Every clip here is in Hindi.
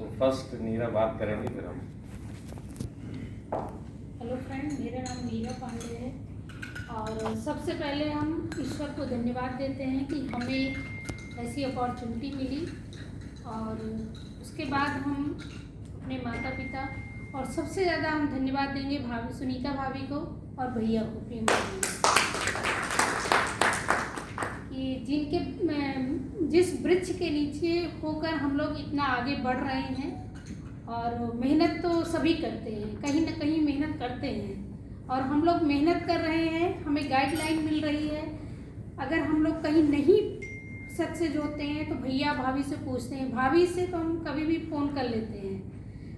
तो फर्स्ट नीरा बात करेंगे फिर हम। हेलो फ्रेंड, मेरा नाम नीरा पांडे है और सबसे पहले हम ईश्वर को धन्यवाद देते हैं कि हमें ऐसी अपॉर्चुनिटी मिली और उसके बाद हम अपने माता पिता और सबसे ज़्यादा हम धन्यवाद देंगे भाभी सुनीता भाभी को और भैया को प्रेम भाभी कि जिनके जिस वृक्ष के नीचे होकर हम लोग इतना आगे बढ़ रहे हैं। और मेहनत तो सभी करते हैं, कहीं ना कहीं मेहनत करते हैं और हम लोग मेहनत कर रहे हैं, हमें गाइडलाइन मिल रही है। अगर हम लोग कहीं नहीं सक्सेस होते हैं तो भैया भाभी से पूछते हैं, भाभी से तो हम कभी भी फ़ोन कर लेते हैं,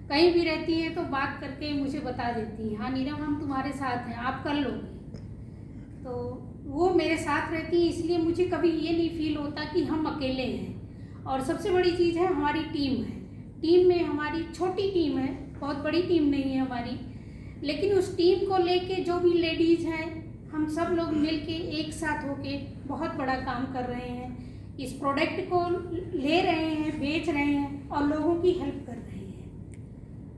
कहीं भी रहती हैं तो बात करके मुझे बता देती हैं, हाँ नीरम हम तुम्हारे साथ हैं, आप कर लोगे। तो वो मेरे साथ रहती हैं, इसलिए मुझे कभी ये नहीं फील होता कि हम अकेले हैं। और सबसे बड़ी चीज़ है हमारी टीम है। टीम में हमारी छोटी टीम है, बहुत बड़ी टीम नहीं है हमारी, लेकिन उस टीम को लेके जो भी लेडीज़ हैं हम सब लोग मिलके एक साथ होके बहुत बड़ा काम कर रहे हैं। इस प्रोडक्ट को ले रहे हैं, बेच रहे हैं और लोगों की हेल्प कर रहे हैं।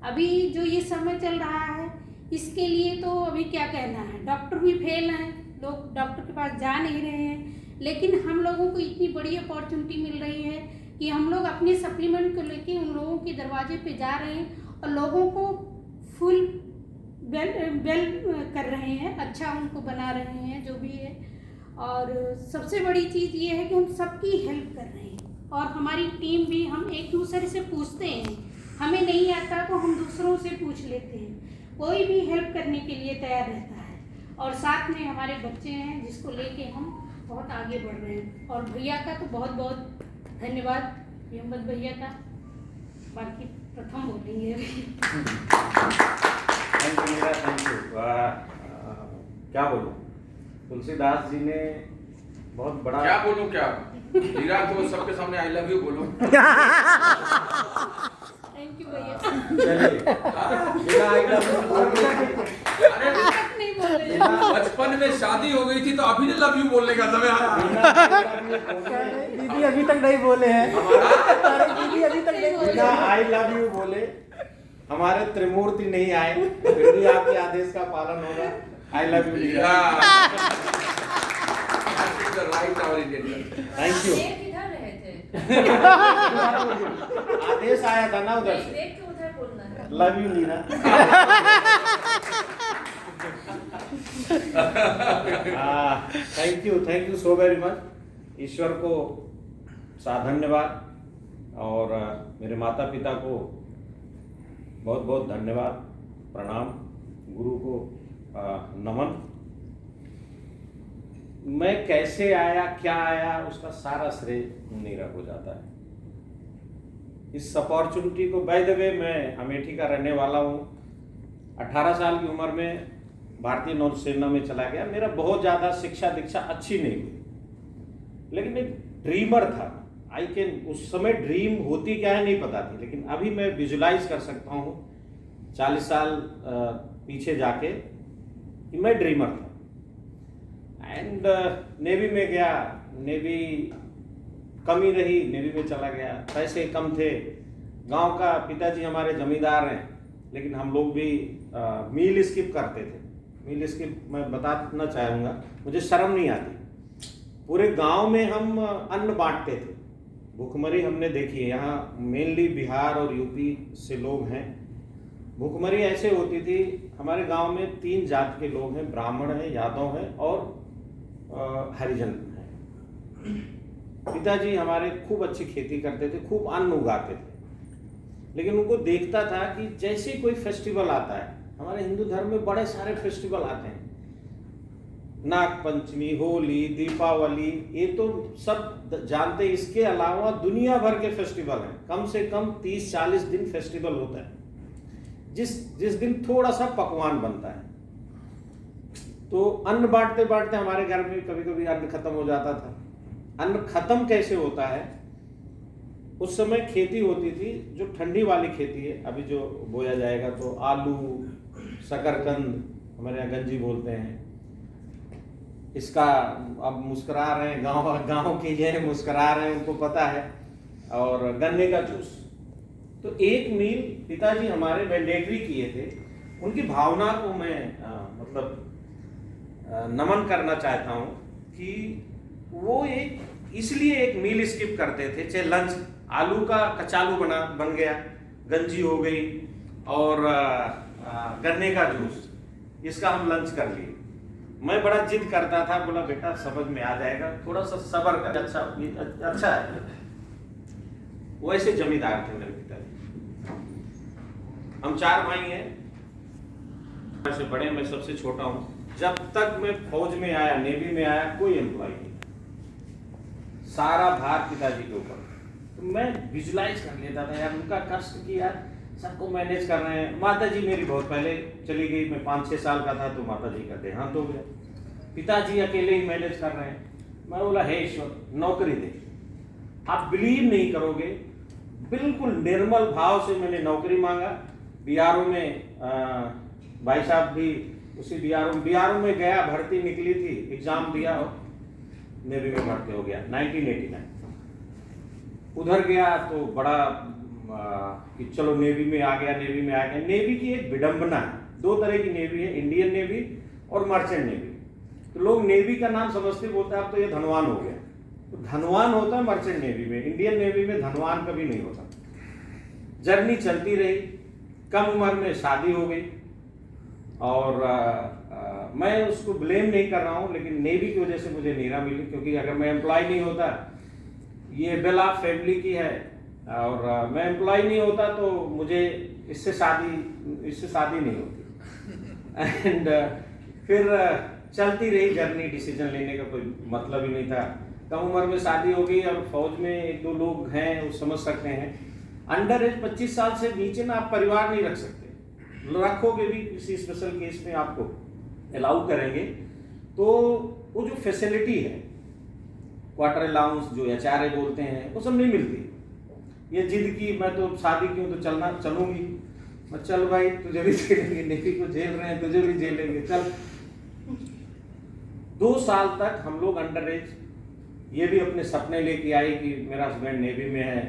अभी जो ये समय चल रहा है इसके लिए तो अभी क्या कहना है, डॉक्टर भी फेल हैं, लोग डॉक्टर के पास जा नहीं रहे हैं, लेकिन हम लोगों को इतनी बड़ी अपॉर्चुनिटी मिल रही है कि हम लोग अपने सप्लीमेंट को लेके उन लोगों के दरवाजे पे जा रहे हैं और लोगों को फुल वेल कर रहे हैं, अच्छा उनको बना रहे हैं जो भी है। और सबसे बड़ी चीज़ ये है कि हम सबकी हेल्प कर रहे हैं और हमारी टीम भी, हम एक दूसरे से पूछते हैं, हमें नहीं आता तो हम दूसरों से पूछ लेते हैं, कोई भी हेल्प करने के लिए तैयार रहता है। और साथ में हमारे बच्चे हैं जिसको लेके हम बहुत आगे बढ़ रहे हैं। और भैया का तो बहुत बहुत धन्यवाद, मोहम्मद भैया का, बाकी प्रथम बोलेंगे अभी। Thank you Meera, thank you. क्या बोलूँ, तुलसीदास जी ने बहुत बड़ा, क्या बोलूं क्या नीरा, तो सबके सामने आई लव यू बोलो। थैंक यू भैया। चलिए मीरा आई लव यू। नहीं बोल रहे हैं। बचपन में शादी हो गई थी तो अभी ने लव यू बोलने का समय आया। दीदी अभी तक नहीं बोले हैं। दीदी अभी तक नहीं बोले बिना आई लव यू बोले हमारे त्रिमूर्ति नहीं आए, फिर भी आपके आदेश का पालन होगा। I love you Meera, thank you. किधर रहे थे? आदेश आया था ना उधर से, देख के उधर बोलना है। Love you Meera. Thank you so very much. ईश्वर को धन्यवाद और मेरे माता पिता को बहुत बहुत धन्यवाद, प्रणाम, गुरु को नमन। मैं कैसे आया, क्या आया, उसका सारा श्रेय नीरा को जाता है। इस अपॉर्चुनिटी को, बाय द वे मैं अमेठी का रहने वाला हूँ। 18 साल की उम्र में भारतीय नौसेना में चला गया। मेरा बहुत ज़्यादा शिक्षा दीक्षा अच्छी नहीं हुई, लेकिन एक ड्रीमर था। उस समय ड्रीम होती क्या है नहीं पता थी, लेकिन अभी मैं विजुलाइज कर सकता हूँ 40 साल पीछे जाके कि मैं ड्रीमर था। एंड नेवी में गया, नेवी कमी रही, नेवी में चला गया, पैसे कम थे। गांव का, पिताजी हमारे जमींदार हैं, लेकिन हम लोग भी मील स्किप करते थे। मील स्किप मैं बताना चाहूँगा, मुझे शर्म नहीं आती। पूरे गांव में हम अन्न बांटते थे। भूखमरी हमने देखी है, यहाँ मेनली बिहार और यूपी से लोग हैं। भूखमरी ऐसे होती थी, हमारे गांव में 3 जात के लोग हैं, ब्राह्मण हैं, यादव हैं और हरिजन हैं। पिताजी हमारे खूब अच्छी खेती करते थे, खूब अन्न उगाते थे, लेकिन उनको देखता था कि जैसे कोई फेस्टिवल आता है, हमारे हिंदू धर्म में बड़े सारे फेस्टिवल आते हैं, नाग पंचमी, होली, दीपावली, ये तो सब जानते हैं। इसके अलावा दुनिया भर के फेस्टिवल हैं, कम से कम 30-40 दिन फेस्टिवल होता है, जिस दिन थोड़ा सा पकवान बनता है। तो अन्न बांटते बांटते हमारे घर में कभी कभी अन्न खत्म हो जाता था। अन्न खत्म कैसे होता है, उस समय खेती होती थी जो ठंडी वाली खेती है। अभी जो बोया जाएगा तो आलू, शकरकंद, हमारे यहाँ गंजी बोलते हैं इसका। अब मुस्कुरा रहे हैं, गांव के लिए मुस्कुरा रहे हैं, उनको पता है। और गन्ने का जूस, तो एक मील पिताजी हमारे मैंडेटरी किए थे, उनकी भावना को मैं नमन करना चाहता हूँ कि वो इसलिए एक मील स्किप करते थे। चाहे लंच आलू का कचालू बन गया, गंजी हो गई और गन्ने का जूस, इसका हम लंच कर लिए। मैं बड़ा जिद करता था, बोला बेटा समझ में आ जाएगा, थोड़ा सा सब्र कर, अच्छा है। वैसे जमींदार थे मेरे पिताजी। हम 4 भाई हैं, मैं से बड़े, मैं सबसे छोटा हूँ। जब तक मैं फौज में आया, नेवी में आया, कोई एम्प्लॉय नहीं, सारा भार पिताजी के ऊपर। तो मैं विजुलाइज कर लेता था यार उनका कष्ट कि यार सबको मैनेज कर रहे हैं। माता जी मेरी बहुत पहले चली गई, मैं 5-6 साल का था तो माता जी का देहांत हो गया। पिताजी अकेले ही मैनेज कर रहे हैं। मैं बोला हे ईश्वर नौकरी दे। आप बिलीव नहीं करोगे, बिल्कुल निर्मल भाव से मैंने नौकरी मांगा। बीआरओ में भाई साहब भी उसी बीआरओ में गया, भर्ती निकली थी, एग्जाम दिया और नेवी में भर्ती हो गया 1989। उधर गया तो बड़ा कि चलो नेवी में आ गया। नेवी की एक विडंबना है, 2 तरह की नेवी है, इंडियन नेवी और मर्चेंट नेवी। तो लोग नेवी का नाम समझते बोलते हैं अब तो ये धनवान हो गया। तो धनवान होता है मर्चेंट नेवी में, इंडियन नेवी में धनवान कभी नहीं होता। जर्नी चलती रही, कम उम्र में शादी हो गई और मैं उसको ब्लेम नहीं कर रहा हूँ, लेकिन नेवी की वजह से मुझे नीरा मिली, क्योंकि अगर मैं एम्प्लॉय नहीं होता, ये वेल ऑफ फैमिली की है और मैं एम्प्लॉय नहीं होता तो मुझे इससे शादी नहीं होती। एंड फिर चलती रही जर्नी, डिसीजन लेने का कोई मतलब ही नहीं था। कम उम्र में शादी हो गई और फौज में 1-2 लोग हैं, वो समझ सकते हैं। अंडर एज 25 साल से नीचे ना आप परिवार नहीं रख सकते, रखोगे भी किसी स्पेशल केस में आपको अलाउ करेंगे। तो वो जो फैसिलिटी है, क्वार्टर अलाउंस जो एचआरए बोलते हैं, वो सब नहीं मिलती। ये जिद की मैं तो शादी क्यों तो चलूंगी। मैं चल भाई तुझे भी झेलेंगे, नेवी को झेल रहे हैं तुझे भी झेलेंगे, चल। 2 साल तक हम लोग अंडर एज, ये भी अपने सपने लेके आए कि मेरा हस्बैंड नेवी में है,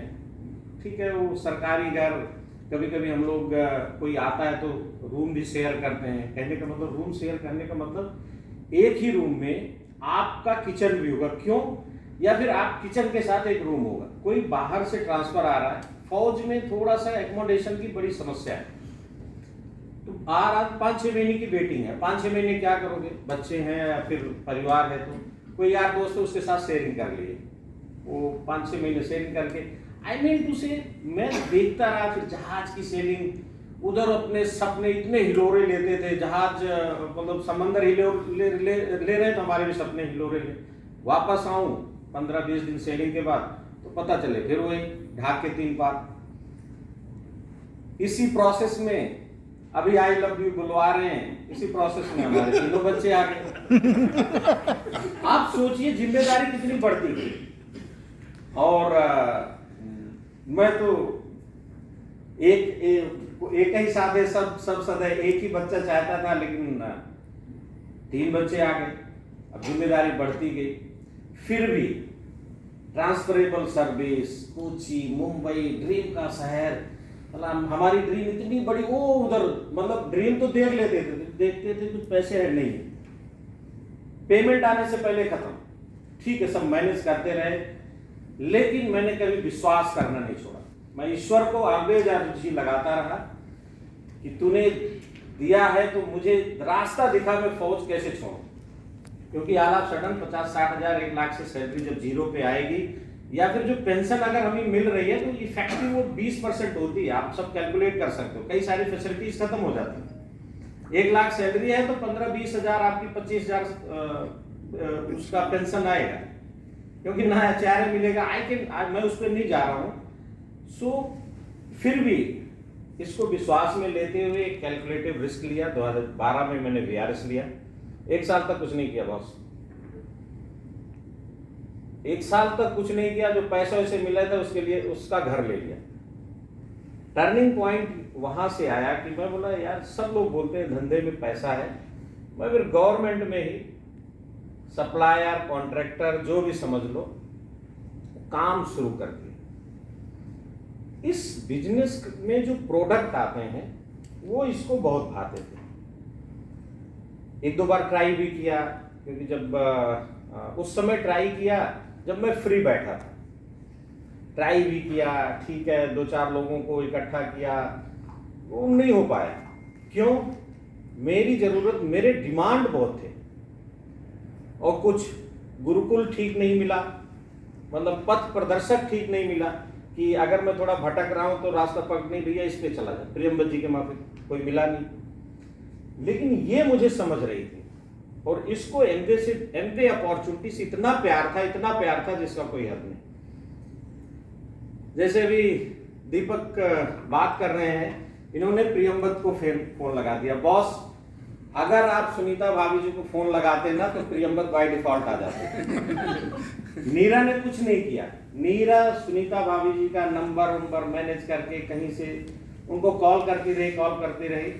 ठीक है, वो सरकारी घर। कभी कभी हम लोग कोई आता है तो रूम भी शेयर करते हैं। कहने का मतलब, रूम शेयर करने का मतलब एक ही रूम में आपका किचन भी होगा, क्यों, या फिर आप किचन के साथ एक रूम होगा। कोई बाहर से ट्रांसफर आ रहा है, फौज में थोड़ा सा एकोमोडेशन की बड़ी समस्या है। तो 5-6 महीने की वेटिंग है, 5-6 महीने क्या करोगे, बच्चे हैं या फिर परिवार है, तो कोई यार दोस्त है उसके साथ शेयरिंग कर लिए, वो 5-6 महीने शेयरिंग करके, आई मीन टू से मैं देखता रहा। फिर जहाज की सेलिंग, उधर अपने सपने इतने हिलोरे लेते थे, जहाज मतलब समंदर ले रहे तो हमारे भी सपने हिलोरे ले। वापस आऊं 15-20 दिन सेलिंग के बाद तो पता चले फिर वही ढाक के 3 पार। इसी प्रोसेस में अभी आई लव यू बुलवा रहे हैं, इसी प्रोसेस में हमारे 3 बच्चे आ गए। आप सोचिए जिम्मेदारी कितनी बढ़ती गई। और मैं तो एक ही साथ सब सदैव एक ही बच्चा चाहता था, लेकिन 3 बच्चे आ गए, अब जिम्मेदारी बढ़ती गई। फिर भी transferable service, Kochi, Mumbai, dream का शहर, हमारी ड्रीम इतनी बड़ी, वो उधर मतलब ड्रीम तो देख लेते थे, देखते थे कुछ पैसे है नहीं, पेमेंट आने से पहले खत्म, ठीक है, सब मैनेज करते रहे। लेकिन मैंने कभी विश्वास करना नहीं छोड़ा। मैं ईश्वर को ऑलवेज अर्जी लगाता रहा कि तूने दिया है तो मुझे रास्ता दिखा, मैं फौज कैसे छोड़ूं। क्योंकि आला सडन 50-60 हजार 1 लाख से सैलरी जब 0 पे आएगी, या फिर जो पेंशन अगर हमें मिल रही है तो इफेक्टिव वो 20% होती है। आप सब कैलकुलेट कर सकते हो, कई सारी फैसिलिटीज खत्म हो जाती है। 1 लाख सैलरी है तो 15-20 हजार आपकी 25 हजार उसका पेंशन आएगा, क्योंकि ना एचआरए मिलेगा। मैं उस पर नहीं जा रहा हूँ। सो फिर भी इसको विश्वास में लेते हुए एक कैलकुलेटिव रिस्क लिया। 2012 में मैंने वीआरएस लिया। 1 साल तक कुछ नहीं किया बॉस, 1 साल तक कुछ नहीं किया। जो पैसा उसे मिला था उसके लिए उसका घर ले लिया। टर्निंग पॉइंट वहां से आया कि मैं बोला यार सब लोग बोलते हैं धंधे में पैसा है, मैं फिर गवर्नमेंट में ही सप्लायर, कॉन्ट्रैक्टर, जो भी समझ लो, काम शुरू कर दिया। इस बिजनेस में जो प्रोडक्ट आते हैं वो इसको बहुत भाते थे। एक दो बार ट्राई भी किया, क्योंकि जब उस समय ट्राई किया जब मैं फ्री बैठा था, ट्राई भी किया, ठीक है, दो चार लोगों को इकट्ठा किया, वो नहीं हो पाया। क्यों? मेरी जरूरत, मेरे डिमांड बहुत थे और कुछ गुरुकुल ठीक नहीं मिला, मतलब पथ प्रदर्शक ठीक नहीं मिला कि अगर मैं थोड़ा भटक रहा हूं तो रास्ता पकड़ नहीं, भैया इस पे चला जाए, प्रियंवद जी के माफिक कोई मिला नहीं। लेकिन ये मुझे समझ रही थी और इसको एमवे अपॉर्चुनिटी से इतना प्यार था जिसका कोई हद नहीं। जैसे अभी दीपक बात कर रहे हैं, इन्होंने प्रियंवद को फोन लगा दिया। बॉस, अगर आप सुनीता भाभी जी को फोन लगाते ना तो प्रियंवद बाय डिफॉल्ट आ जाते। नीरा ने कुछ नहीं किया। नीरा सुनीता भाभी जी का नंबर मैनेज करके कहीं से उनको कॉल करती रही।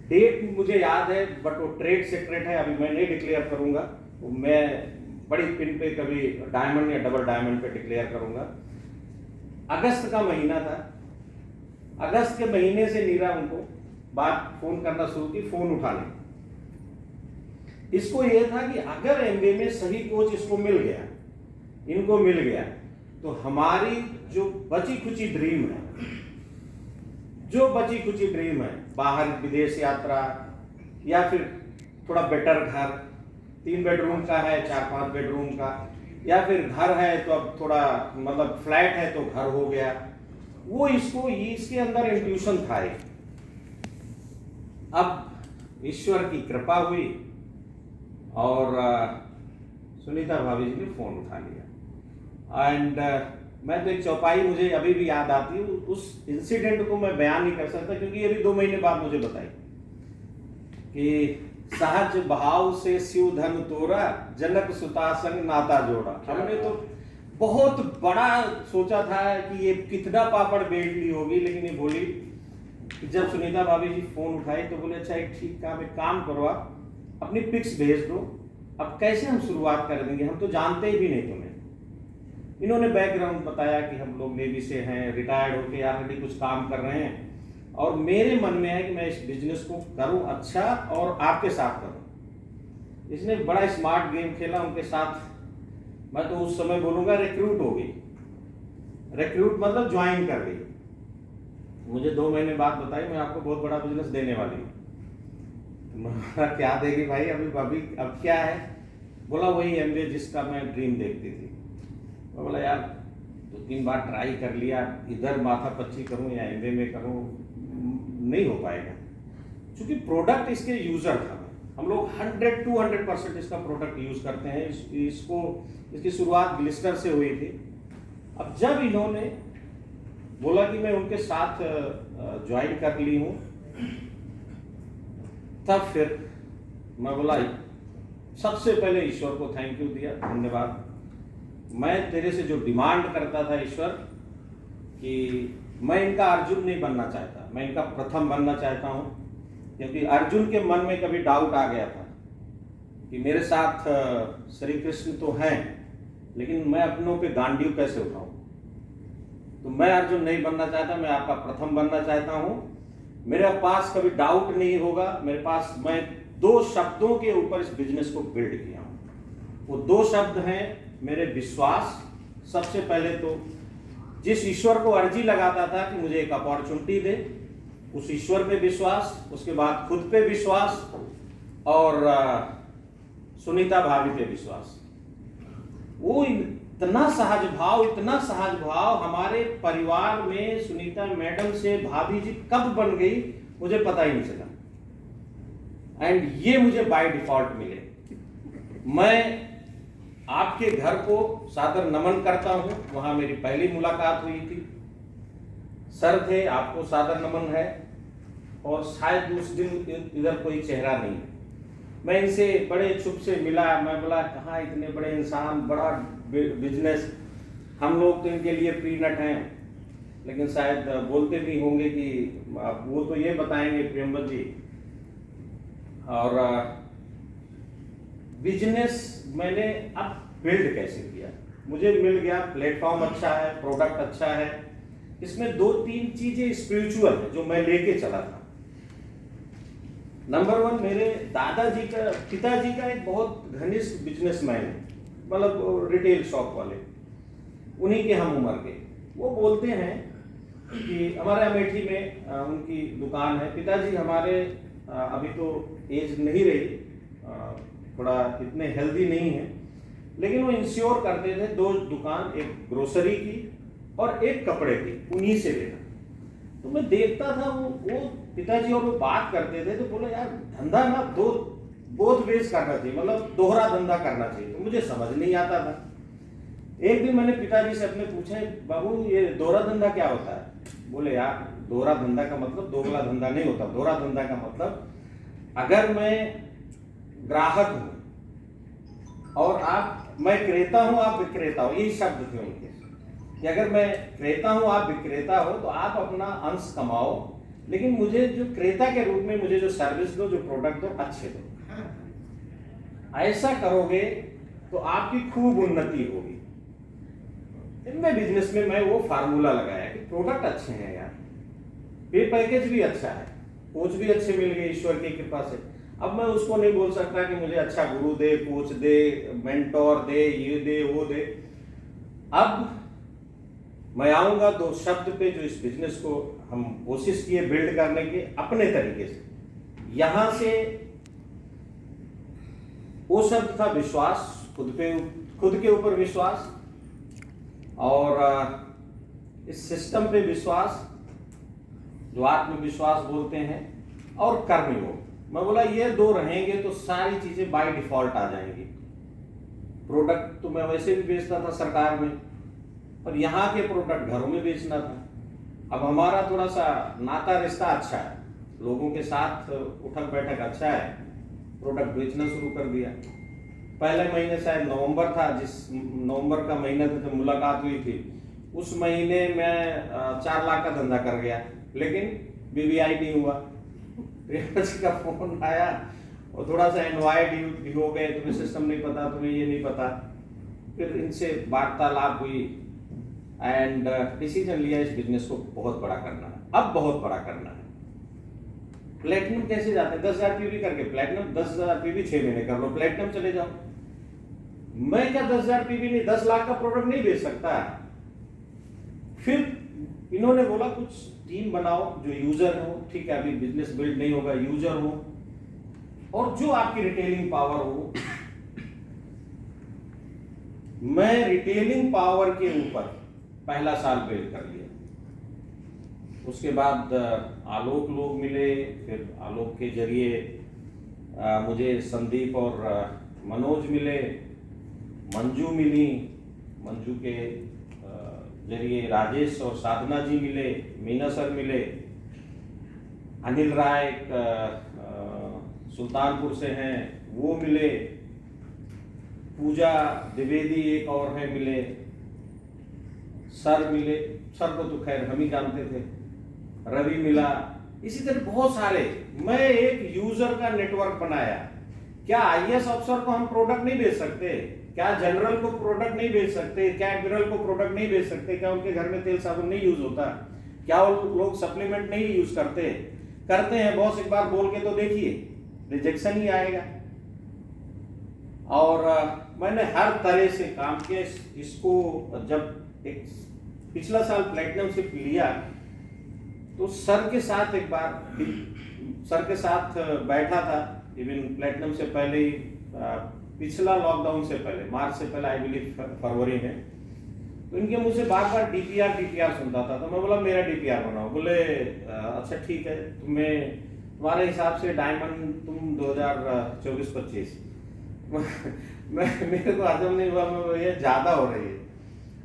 डेट मुझे याद है, बट वो ट्रेड सीक्रेट है, अभी मैं नहीं डिक्लेयर करूंगा। मैं बड़ी पिन पे कभी डायमंड या डबल डायमंड पे डिक्लेयर करूंगा। अगस्त का महीना था। अगस्त के महीने से नीरा उनको फोन करना शुरू की, फोन उठाने। इसको यह था कि अगर एमबीए में सही कोच इनको मिल गया तो हमारी जो बची खुची ड्रीम है, बाहर विदेश यात्रा या फिर थोड़ा बेटर घर, 3 बेडरूम का है 4-5 बेडरूम का, या फिर घर है तो अब थोड़ा मतलब फ्लैट है तो घर हो गया, वो इसके अंदर इंट्यूशन था। अब ईश्वर की कृपा हुई और सुनीता भाभी जी ने फोन उठा लिया। एंड मैं तो एक चौपाई मुझे अभी भी याद आती है, उस इंसिडेंट को मैं बयान नहीं कर सकता क्योंकि ये भी 2 महीने बाद मुझे बताई कि सहज भाव से शिव धन तोरा, जनक सुता संग नाता जोड़ा। हमने तो बहुत बड़ा सोचा था कि ये कितना पापड़ बेल ली होगी, लेकिन ये बोली कि जब सुनीता भाभी जी फोन उठाई तो बोले अच्छा एक काम करो, आप अपनी पिक्स भेज दो, अब कैसे हम शुरुआत कर देंगे, हम तो जानते ही भी नहीं तुम्हें। इन्होंने बैकग्राउंड बताया कि हम लोग नेवी से हैं, रिटायर्ड होके ऑलरेडी कुछ काम कर रहे हैं और मेरे मन में है कि मैं इस बिजनेस को करूं अच्छा और आपके साथ करूं। इसने बड़ा स्मार्ट गेम खेला उनके साथ। मैं तो उस समय बोलूंगा रिक्रूट हो गई, रिक्रूट मतलब ज्वाइन कर गई। मुझे 2 महीने बाद बताई मैं आपको बहुत बड़ा बिजनेस देने वाली हूँ। क्या देगी भाई, अभी अब क्या है? बोला वही एमबीए जिसका मैं ड्रीम देखती थी। मैं बोला यार 2-3 बार ट्राई कर लिया, इधर माथा पच्ची करूं या एमबीए में करूं, नहीं हो पाएगा। क्योंकि प्रोडक्ट इसके यूजर था, हम लोग 100-200% इसका प्रोडक्ट यूज करते हैं। इसकी शुरुआत ग्लिस्टर से हुई थी। अब जब इन्होंने बोला कि मैं उनके साथ ज्वाइन कर ली हूं, तब फिर मैं बोला सबसे पहले ईश्वर को थैंक यू दिया, धन्यवाद। मैं तेरे से जो डिमांड करता था ईश्वर कि मैं इनका अर्जुन नहीं बनना चाहता, मैं इनका प्रथम बनना चाहता हूं, क्योंकि अर्जुन के मन में कभी डाउट आ गया था कि मेरे साथ श्री कृष्ण तो हैं लेकिन मैं अपनों पे गांडीव कैसे उठाऊं। तो मैं अर्जुन नहीं बनना चाहता, मैं आपका प्रथम बनना चाहता हूं। मेरे पास कभी डाउट नहीं होगा, मेरे पास, मैं 2 शब्दों के ऊपर इस बिजनेस को बिल्ड किया हूं। वो 2 शब्द हैं मेरे विश्वास। सबसे पहले तो जिस ईश्वर को अर्जी लगाता था कि मुझे एक अपॉर्चुनिटी दे, उस ईश्वर पे विश्वास, उसके बाद खुद पे विश्वास और सुनीता भाभी पे विश्वास। वो इतना सहज भाव हमारे परिवार में सुनीता मैडम से भाभी जी कब बन गई मुझे पता ही नहीं चला। एंड ये मुझे बाय डिफॉल्ट मिले। मैं आपके घर को सादर नमन करता हूं, वहां मेरी पहली मुलाकात हुई थी। सर थे, आपको सादर नमन है, और शायद उस दिन इधर कोई चेहरा नहीं। मैं इनसे बड़े चुप से मिला। मैं बोला कहाँ इतने बड़े इंसान, बड़ा बिजनेस, हम लोग तो इनके लिए पीनट हैं। लेकिन शायद बोलते भी होंगे कि वो तो ये बताएंगे प्रियंवद जी। और बिजनेस मैंने अब बिल्ड कैसे किया, मुझे मिल गया, प्लेटफॉर्म अच्छा है, प्रोडक्ट अच्छा है, इसमें 2-3 चीजें स्पिरिचुअल है जो मैं लेके चला था। नंबर 1, मेरे पिताजी का एक बहुत घनिष्ठ बिजनेसमैन है, मतलब रिटेल शॉप वाले, उन्हीं के हम उम्र के। वो बोलते हैं कि हमारे अमेठी में उनकी दुकान है। पिताजी हमारे अभी तो एज नहीं रही, थोड़ा इतने हेल्दी नहीं है, लेकिन वो इंश्योर करते थे 2 दुकान, एक ग्रोसरी की और एक कपड़े की, उन्हीं से लेना। तो मैं देखता था वो पिताजी और वो बात करते थे, तो बोले यार धंधा ना बोथ वेज करना चाहिए, मतलब दोहरा धंधा करना चाहिए। तो मुझे समझ नहीं आता था। एक दिन मैंने पिताजी से अपने पूछा, बाबू ये दोहरा धंधा क्या होता है? बोले यार दोहरा धंधा का मतलब दोगला धंधा नहीं होता। दोहरा धंधा का मतलब अगर मैं ग्राहक हूं और मैं क्रेता हूं, आप विक्रेता हो, यही शब्द थे उनके, कि अगर मैं क्रेता हूं आप विक्रेता हो तो आप अपना अंश कमाओ, लेकिन मुझे जो क्रेता के रूप में मुझे जो सर्विस दो, जो प्रोडक्ट दो, अच्छे दो। ऐसा करोगे तो आपकी खूब उन्नति होगी। इनमें बिजनेस में मैं वो फार्मूला लगाया कि प्रोडक्ट अच्छे हैं यार, पे पैकेज भी अच्छा है, कोच भी अच्छे मिल गए ईश्वर की कृपा से। अब मैं उसको नहीं बोल सकता कि मुझे अच्छा गुरु दे, कोच दे, मेंटोर दे, ये दे, वो दे। अब मैं आऊंगा 2 शब्द पे जो इस बिजनेस को हम कोशिश किए बिल्ड करने की अपने तरीके से। यहां से वो शब्द था विश्वास, खुद के ऊपर विश्वास, और इस सिस्टम पे विश्वास जो आत्मविश्वास बोलते हैं, और कर्मयोग। मैं बोला ये 2 रहेंगे तो सारी चीजें बाय डिफॉल्ट आ जाएंगी। प्रोडक्ट तो मैं वैसे भी बेचता था सरकार में, और यहाँ के प्रोडक्ट घरों में बेचना था। अब हमारा थोड़ा सा नाता रिश्ता अच्छा है, लोगों के साथ उठक बैठक अच्छा है, प्रोडक्ट बेचना शुरू कर दिया। पहले महीने शायद नवंबर था, जिस नवंबर का महीना था जब मुलाकात हुई थी, उस महीने में 4 लाख का धंधा कर गया, लेकिन BBI नहीं हुआ। प्रियंका जी का फोन आया और थोड़ा सा एनवायड हो गए, तुम्हें सिस्टम नहीं पता, तुम्हें ये नहीं पता। फिर इनसे वार्तालाप हुई एंड डिसीजन लिया इस बिजनेस को बहुत बड़ा करना है, अब बहुत बड़ा करना है। प्लेटिनम कैसे जाते हैं? 10,000 पीवी करके प्लेटिनम, 10,000 पीवी 6 महीने कर लो, प्लेटिनम चले जाओ। मैं क्या 10,000 पीवी नहीं, 10 लाख का प्रोडक्ट नहीं बेच सकता। फिर इन्होंने बोला कुछ टीम बनाओ जो यूजर हो, ठीक है, अभी बिजनेस बिल्ड नहीं होगा, यूजर हो और जो आपकी रिटेलिंग पावर हो। मैं रिटेलिंग पावर के ऊपर पहला साल बिल्ड कर लिया। उसके बाद आलोक लोग मिले, फिर आलोक के जरिए मुझे संदीप और मनोज मिले, मंजू मिली, मंजू के जरिए राजेश और साधना जी मिले, मीना सर मिले, अनिल राय सुल्तानपुर से हैं वो मिले, पूजा द्विवेदी एक और है मिले, सर मिले, सर को तो खैर हम ही जानते थे, रवि मिला, इसी तरह बहुत सारे। मैं एक यूजर का नेटवर्क बनाया। क्या IAS अफसर को हम प्रोडक्ट नहीं बेच सकते? क्या जनरल को प्रोडक्ट नहीं बेच सकते? क्या एडमिरल को प्रोडक्ट नहीं बेच सकते? क्या उनके घर में तेल साबुन नहीं यूज होता? क्या वो लोग सप्लीमेंट नहीं यूज करते? करते हैं बॉस, एक बार बोल के तो देखिए, रिजेक्शन ही आएगा। और मैंने हर तरह से काम किया इसको। जब एक पिछला साल प्लेटिनम शिप लिया तो सर के साथ एक बार सर के साथ बैठा था, इवन प्लेटिनम से पहले ही, पिछला लॉकडाउन से पहले, मार्च से पहले, आई बिलीव फरवरी में। तो इनके मुंह से बार बार DPR सुनता था। तो मैं बोला मेरा DPR बनाओ। बोले अच्छा ठीक है, तुम्हारे हिसाब से डायमंड तुम 2024-25 मेरे को हजम नहीं हुआ, ये ज्यादा हो रही है,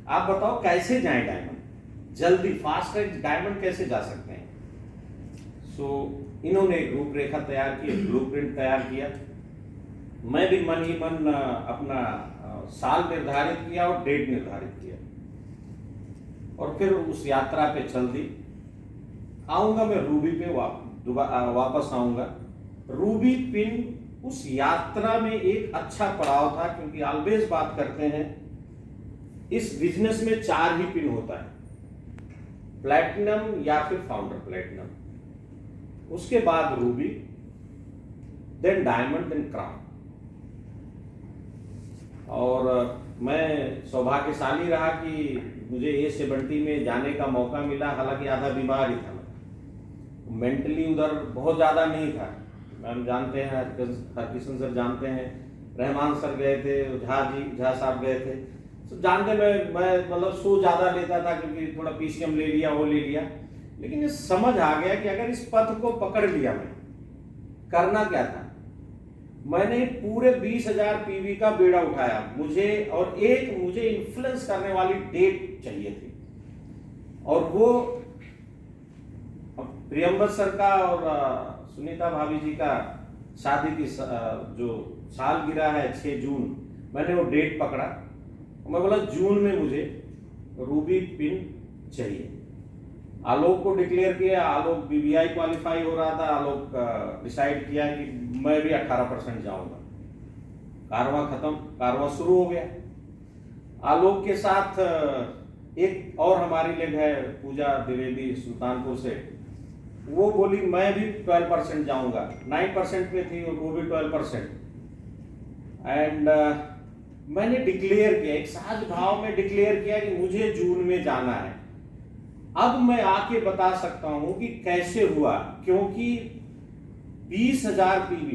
आप बताओ कैसे जाए डायमंड, जल्दी फास्ट डायमंड कैसे जा सकते हैं? सो इन्होंने एक रूपरेखा तैयार की, ब्लूप्रिंट तैयार किया। मैं भी मन ही मन अपना साल निर्धारित किया और डेट निर्धारित किया, और फिर उस यात्रा पे चल दी। आऊंगा मैं रूबी पे वापस आऊंगा। रूबी पिन उस यात्रा में एक अच्छा पड़ाव था, क्योंकि ऑलवेज बात करते हैं इस बिजनेस में 4 ही पिन होता है। प्लैटिनम या फिर फाउंडर प्लैटिनम, उसके बाद ruby, then diamond, then crown. और मैं सौभाग्यशाली रहा कि मुझे A70 में जाने का मौका मिला, हालांकि आधा बीमार ही था मैं, मेंटली उधर बहुत ज़्यादा नहीं था। मैम जानते हैं, हरकिशन सर जानते हैं, रहमान सर गए थे, झा साहब गए थे, सब जानते। मैं मतलब सो ज़्यादा लेता था क्योंकि थोड़ा PCM ले लिया, वो ले लिया, लेकिन ये समझ आ गया कि अगर इस पथ को पकड़ लिया, मैं करना क्या था। मैंने पूरे 20,000 PV का बेड़ा उठाया, मुझे इन्फ्लुएंस करने वाली डेट चाहिए थी, और वो प्रियंवद सर का और सुनीता भाभी जी का शादी की जो सालगिरह है 6 जून, मैंने वो डेट पकड़ा। मैं बोला जून में मुझे रूबी पिन चाहिए। आलोक को डिक्लेयर किया, आलोक BBI क्वालिफाई हो रहा था, आलोक डिसाइड किया कि मैं भी 18% जाऊंगा। कारवां खत्म, कारवां शुरू हो गया। आलोक के साथ एक और हमारी लेग है पूजा द्विवेदी सुल्तानपुर से, वो बोली मैं भी 12% जाऊंगा, 9% पे थी और वो भी 12%। एंड मैंने डिक्लेयर किया, एक सहज भाव में डिक्लेयर किया कि मुझे जून में जाना है। अब मैं आके बता सकता हूं कि कैसे हुआ, क्योंकि 20,000 PV,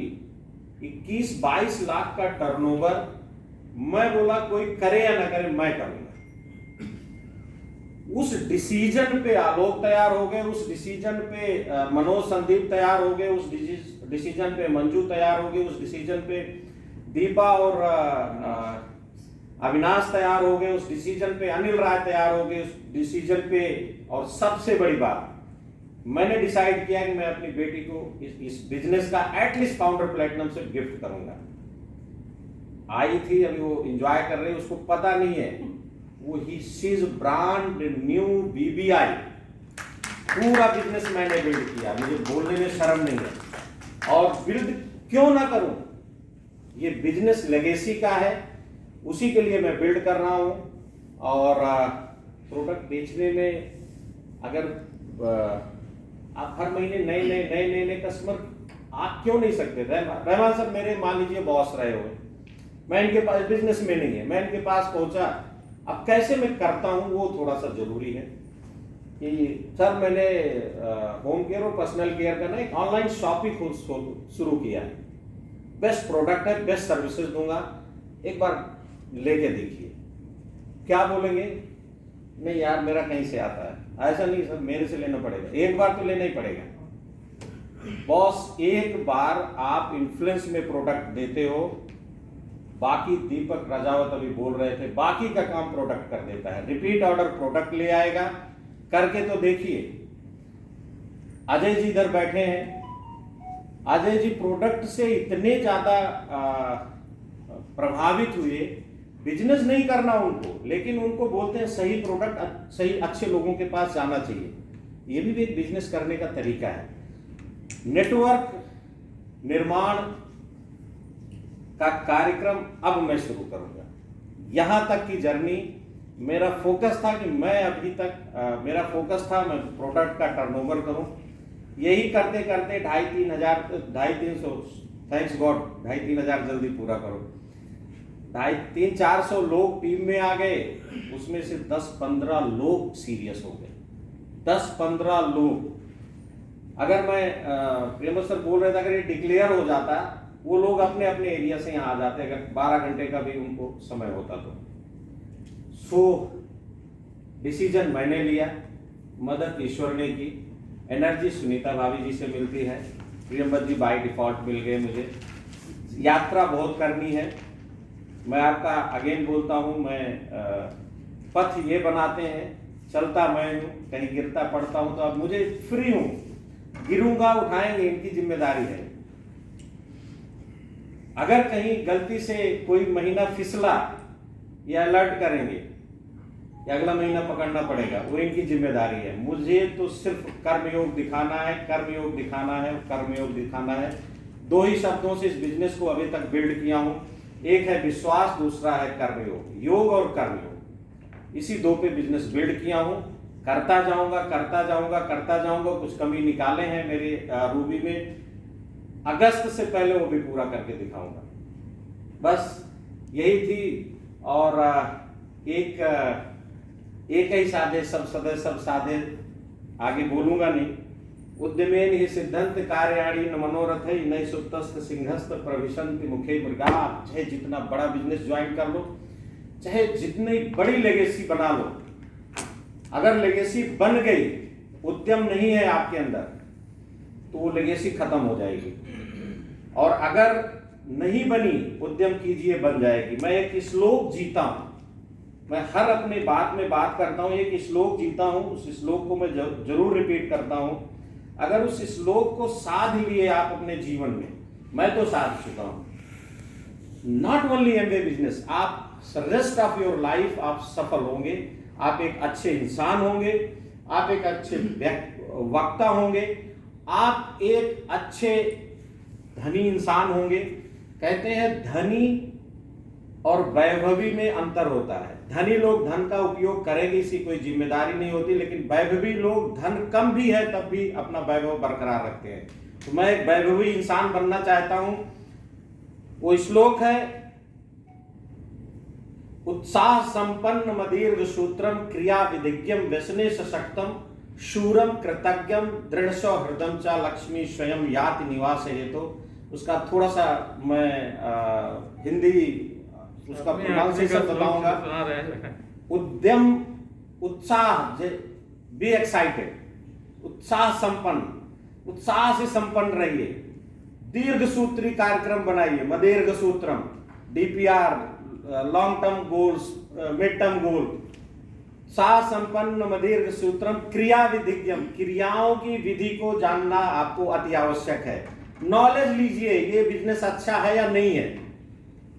21-22 लाख का टर्नओवर, मैं बोला कोई करे या ना करे मैं करूंगा। उस डिसीजन पे आलोक तैयार हो गए, उस डिसीजन पे मनोज संदीप तैयार हो गए, उस डिसीजन पे मंजू तैयार हो गई, उस डिसीजन पे दीपा और अविनाश तैयार हो गए, उस डिसीजन पे अनिल राय तैयार हो गए, उस डिसीजन पे, और सबसे बड़ी बात, मैंने डिसाइड किया कि मैं अपनी बेटी को इस बिजनेस का एटलीस्ट फाउंडर प्लेटिनम से गिफ्ट करूंगा। आई थी, अभी वो एंजॉय कर रही है, उसको पता नहीं है, वो शीज ब्रांड न्यू BBI पूरा बिजनेस मैंने बिल्ड किया। मुझे बोलने में शर्म नहीं है, और बिल्ड क्यों ना करूं, ये बिजनेस लेगेसी का है, उसी के लिए मैं बिल्ड कर रहा हूं। और प्रोडक्ट बेचने में अगर आप हर महीने नए कस्टमर आप क्यों नहीं सकते। रहमान साहब मेरे मान लीजिए बॉस रहे हो, मैं इनके पास बिजनेस में नहीं है, मैं इनके पास पहुंचा, अब कैसे मैं करता हूं वो थोड़ा सा जरूरी है। कि सर मैंने होम केयर और पर्सनल केयर का ना एक ऑनलाइन शॉप ही शुरू किया है, बेस्ट प्रोडक्ट है, बेस्ट सर्विसेज दूंगा, एक बार लेके देखिए। क्या बोलेंगे, नहीं यार मेरा कहीं से आता है, ऐसा नहीं सर मेरे से लेना पड़ेगा, एक बार तो लेना ही पड़ेगा। बॉस एक बार आप इन्फ्लुएंस में प्रोडक्ट देते हो, बाकी दीपक राजावत अभी बोल रहे थे, बाकी का काम प्रोडक्ट कर देता है। रिपीट ऑर्डर प्रोडक्ट ले आएगा, करके तो देखिए। अजय जी इधर बैठे हैं, अजय जी प्रोडक्ट से इतने ज्यादा प्रभावित हुए, बिजनेस नहीं करना उनको, लेकिन उनको बोलते हैं सही प्रोडक्ट सही अच्छे लोगों के पास जाना चाहिए। ये भी एक बिजनेस करने का तरीका है। नेटवर्क निर्माण का कार्यक्रम अब मैं शुरू करूंगा। यहां तक की जर्नी मेरा फोकस था कि मैं अभी तक मेरा फोकस था मैं प्रोडक्ट का टर्नओवर करूं। यही करते करते 2,500 थैंक्स गॉड 2,500 जल्दी पूरा करो। 300-400 लोग टीम में आ गए, उसमें से 10-15 लोग सीरियस हो गए। 10-15 लोग, अगर मैं प्रेम सर बोल रहे थे अगर ये डिक्लेयर हो जाता, वो लोग अपने अपने एरिया से यहाँ आ जाते, अगर 12 घंटे का भी उनको समय होता तो। सो डिसीजन मैंने लिया, मदद ईश्वर ने की, एनर्जी सुनीता भाभी जी से मिलती है, प्रियंवद जी बाय डिफॉल्ट मिल गए मुझे। यात्रा बहुत करनी है, मैं आपका अगेन बोलता हूँ, मैं पथ ये बनाते हैं, चलता मैं हूँ, कहीं गिरता पड़ता हूँ तो अब मुझे फ्री हूँ, गिरूंगा उठाएंगे, इनकी जिम्मेदारी है। अगर कहीं गलती से कोई महीना फिसला या अलर्ट करेंगे या अगला महीना पकड़ना पड़ेगा, वो इनकी जिम्मेदारी है। मुझे तो सिर्फ कर्मयोग दिखाना है, कर्मयोग दिखाना है, कर्मयोग दिखाना है। 2 ही शब्दों से इस बिजनेस को अभी तक बिल्ड किया हूं, एक है विश्वास, दूसरा है कर्मयोग। योग और कर्मयोग, इसी 2 पे बिजनेस बिल्ड किया हूं, करता जाऊंगा। कुछ कमी निकाले हैं मेरे रूबी में, अगस्त से पहले वो भी पूरा करके दिखाऊंगा। बस यही थी। और एक ही साधे सब सदे सब साधे, आगे बोलूंगा नहीं। उद्यमेन ही सिद्धंत कार्याणि न मनोरथ न सुप्तस्थ सिंहस्थ प्रविशंति मुखे मृगा। आप चाहे जितना बड़ा बिजनेस ज्वाइन कर लो, चाहे जितनी बड़ी लेगेसी बना लो, अगर लेगेसी बन गई, उद्यम नहीं है आपके अंदर, तो वो लेगेसी खत्म हो जाएगी। और अगर नहीं बनी, उद्यम कीजिए, बन जाएगी। मैं एक श्लोक जीता हूं, मैं हर अपने बात में बात करता हूं, एक श्लोक जीता हूं, उस श्लोक को मैं जरूर रिपीट करता हूं। अगर उस श्लोक को साध लिए आप अपने जीवन में, मैं तो साध चुका हूं। नॉट ओनली एमवे बिजनेस, आप रेस्ट ऑफ योर लाइफ आप सफल होंगे, आप एक अच्छे इंसान होंगे, आप एक अच्छे वक्ता होंगे, आप एक अच्छे धनी इंसान होंगे। कहते हैं धनी और वैभवी में अंतर होता है। धनी लोग धन का उपयोग करेंगे, इसी कोई जिम्मेदारी नहीं होती, लेकिन वैभवी लोग धन कम भी है तब भी अपना वैभव बरकरार रखते हैं। तो मैं एक वैभवी इंसान बनना चाहता हूं। वो श्लोक है, उत्साह संपन्न मदीर्घ सूत्रम क्रिया विधिज्ञम व्यसने सशक्तम शूरम कृतज्ञम दृढ़ हृदम चा लक्ष्मी स्वयं याति निवास है। तो उसका थोड़ा सा मैं हिंदी उसका प्रोनाउंसिएशन बताऊंगा। उद्यम, उत्साह, बी एक्साइटेड, उत्साह संपन्न, उत्साह से संपन्न रहिए। दीर्घ सूत्री कार्यक्रम बनाइए, मदीर्घ सूत्रम, DPR, long term goals, mid term goal. सा संपन्न मदीर्घ सूत्रम क्रिया विधिज्ञम, क्रियाओं की विधि को जानना आपको अति आवश्यक है। नॉलेज लीजिए, ये बिजनेस अच्छा है या नहीं है,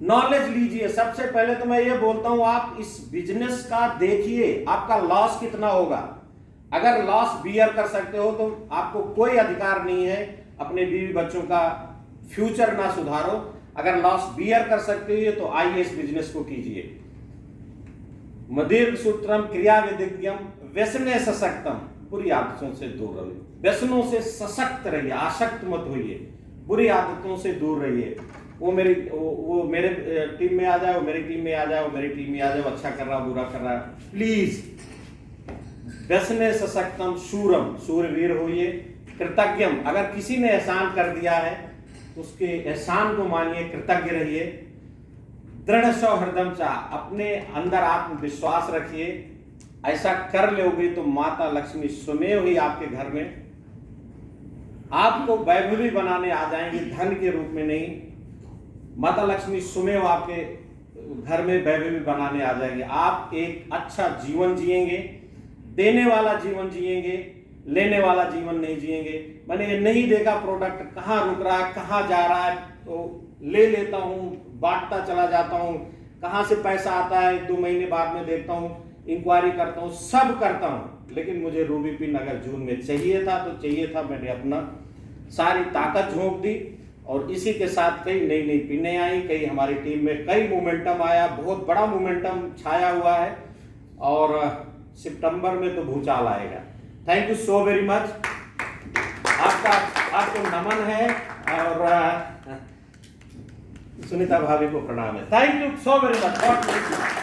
नॉलेज लीजिए। सबसे पहले तो मैं ये बोलता हूं, आप इस बिजनेस का देखिए आपका लॉस कितना होगा। अगर लॉस बियर कर सकते हो तो आपको कोई अधिकार नहीं है अपने बीवी बच्चों का फ्यूचर ना सुधारो। अगर लॉस बियर कर सकते हो तो आइए इस बिजनेस को कीजिए। मदीर्घ सूत्रम क्रिया विधिज्ञम व्यसने सशक्तम, बुरी आदतों से दूर रहिए, व्यसनों से सशक्त रहिए, आसक्त मत होइए, बुरी आदतों से दूर रहिए। वो मेरे टीम में आ जाए, वो मेरी टीम में आ जाए, वो मेरी टीम में आ जाए, अच्छा कर रहा बुरा कर रहा, प्लीज व्यसने सशक्तम शूरम, सूरवीर होइए। कृतज्ञम, अगर किसी ने एहसान कर दिया है तो उसके एहसान को मानिए, कृतज्ञ रहिए। दृढ़ हृदम चा, अपने अंदर आत्मविश्वास रखिए। ऐसा कर लोगे तो माता लक्ष्मी स्वयं ही आपके घर में आपको वैभवी बनाने आ जाएंगे, धन के रूप में नहीं। माता लक्ष्मी स्वयं आपके घर में वैभवी बनाने आ जाएंगे। आप एक अच्छा जीवन जिएंगे, देने वाला जीवन जिएंगे, लेने वाला जीवन नहीं जिएंगे। मैंने ये नहीं देखा प्रोडक्ट कहाँ रुक रहा है, कहाँ जा रहा है, तो ले लेता हूँ, बांटता चला जाता हूँ, कहाँ से पैसा आता है 2 महीने बाद में देखता हूँ, इंक्वायरी करता हूँ, सब करता हूँ, लेकिन मुझे रूबी पिन अगर जून में चाहिए था तो चाहिए था। मैंने अपना सारी ताकत झोंक दी और इसी के साथ कई नई नई पिनें आई, कई हमारी टीम में कई मोमेंटम आया, बहुत बड़ा मोमेंटम छाया हुआ है और सितंबर में तो भूचाल आएगा। Thank you so very much, आपको नमन है और सुनीता भाभी को प्रणाम है। Thank you so very much.